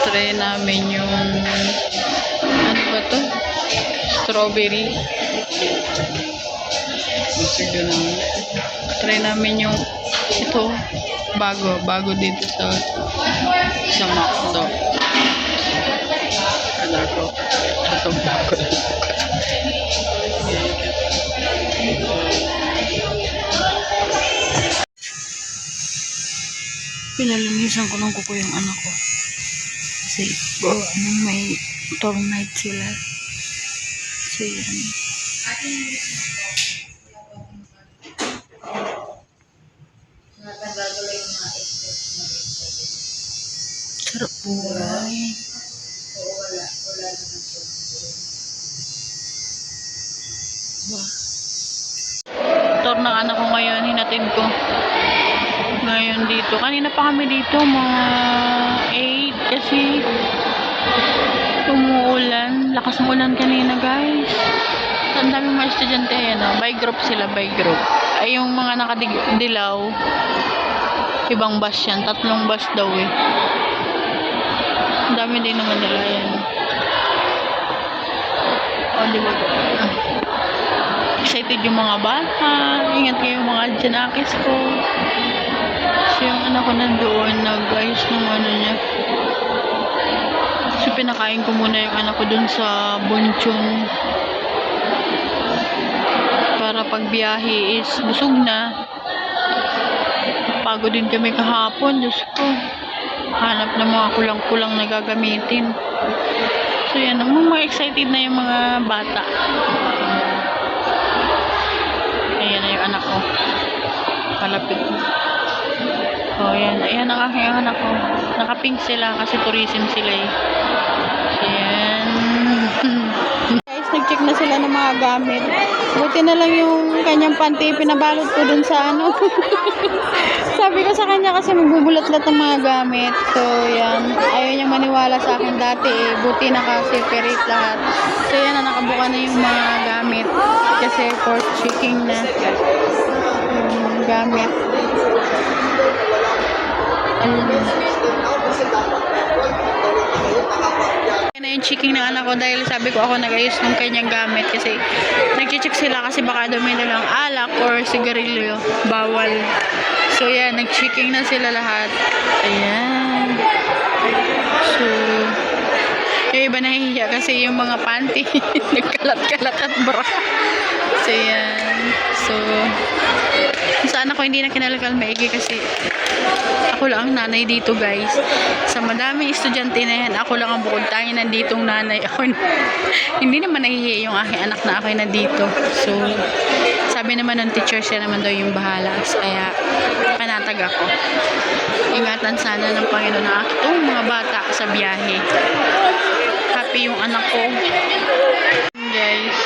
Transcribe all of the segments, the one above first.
try namin yung ano ba to? Strawberry. Try namin yung ito bago dito sa McDo. Ano ko? Ito bago. Pinalinisan ko ng kuko yung anak ko. Kasi may tour night sila. So yan. Sarap buhay. Tour ng anak ko ngayon, hinatid ko. Ngayon dito. Kanina pa kami dito, mga 8 kasi umuulan. Lakas ng ulan kanina, guys. Ang dami mga estudyante yan. By group sila, by group. Ay, yung mga nakadilaw, ibang bus yan. 3 bus daw eh. Ang dami din naman nila yan. O, diba? Excited yung mga bata. Ingat kayo mga dyanakis ko. So, yung anak ko nandoon, nag-ayos ng ano niya. So, pinakain ko muna yung anak ko dun sa Bonchon. Para pag biyahe is busog na. Pagod din kami kahapon. Diyos ko. Hanap ng mga kulang-kulang na gagamitin. So, yan. Mga excited na yung mga bata. Ayan na yung anak ko. Palapit. Oh, yan. Ayan ang aking anak ko. Nakapink sila kasi tourism sila eh. Ayan. Guys, nag-check na sila ng mga gamit. Buti na lang yung kanyang panty pinabalot ko dun sa ano. Sabi ko sa kanya kasi magbubulat-lat ng mga gamit. So, yan. Ayaw niya maniwala sa akin dati eh. Buti naka-separate lahat. So, yan na nakabuka na yung mga gamit. Kasi for checking na gamit. Na yung checking ng anak ko dahil sabi ko ako nag-ayos ng kanyang gamit kasi nag-check sila kasi baka daw may dalang alak or sigarilyo. Bawal. So, yan. Nag-checking na sila lahat. Ayan. So, yung iba nahihiya kasi yung mga panty nagkalat-kalat at bra. So, yan. So, sa anak ko hindi na kinalakal maigi kasi ako lang ang nanay dito, guys. Sa madaming estudyante na yan, ako lang ang bukod tayo nanditong nanay. Ako hindi naman nahihiya yung aking anak na ako nandito. So, sabi naman ng teacher, siya naman daw yung bahala. Kaya, panatag ako. Ingatan sana ng Panginoon na akong mga bata sa biyahe. Happy yung anak ko. Guys.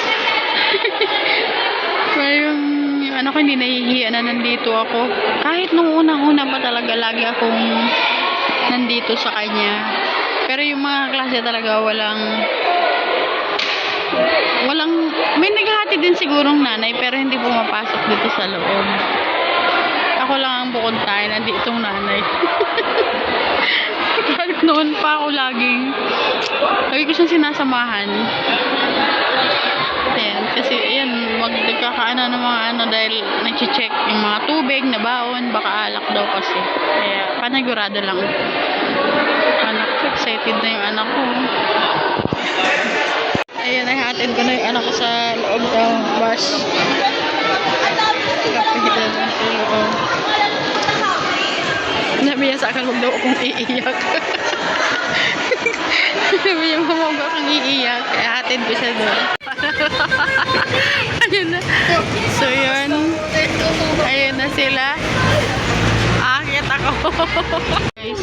Parang yung anak ko hindi nahihiya na nandito ako. Kahit nung unang-una pa talaga, lagi akong nandito sa kanya. Pero yung mga klase talaga may naghahati din sigurong nanay pero hindi pumapasok dito sa loob. Ako lang ang bukod tayo nanditong nanay. Noon pa ako lagi ko siyang sinasamahan. Ayan, kasi ayan, magkakaano ng mga ano dahil nag-check yung mga tubig na baon, baka alak daw kasi. Kaya panagurado lang. Anak ko, excited na yung anak ko. Ayan, nahatid ko na yung anak ko sa loob ng bus. Kapitan na sa loob. Nabiyasa ka daw akong iiyak. Sabi niya, mamag akong iiyak. Kaya hatid ko siya doon. Ayun na. So, yun. Ayun na sila. Aakit ako. Guys.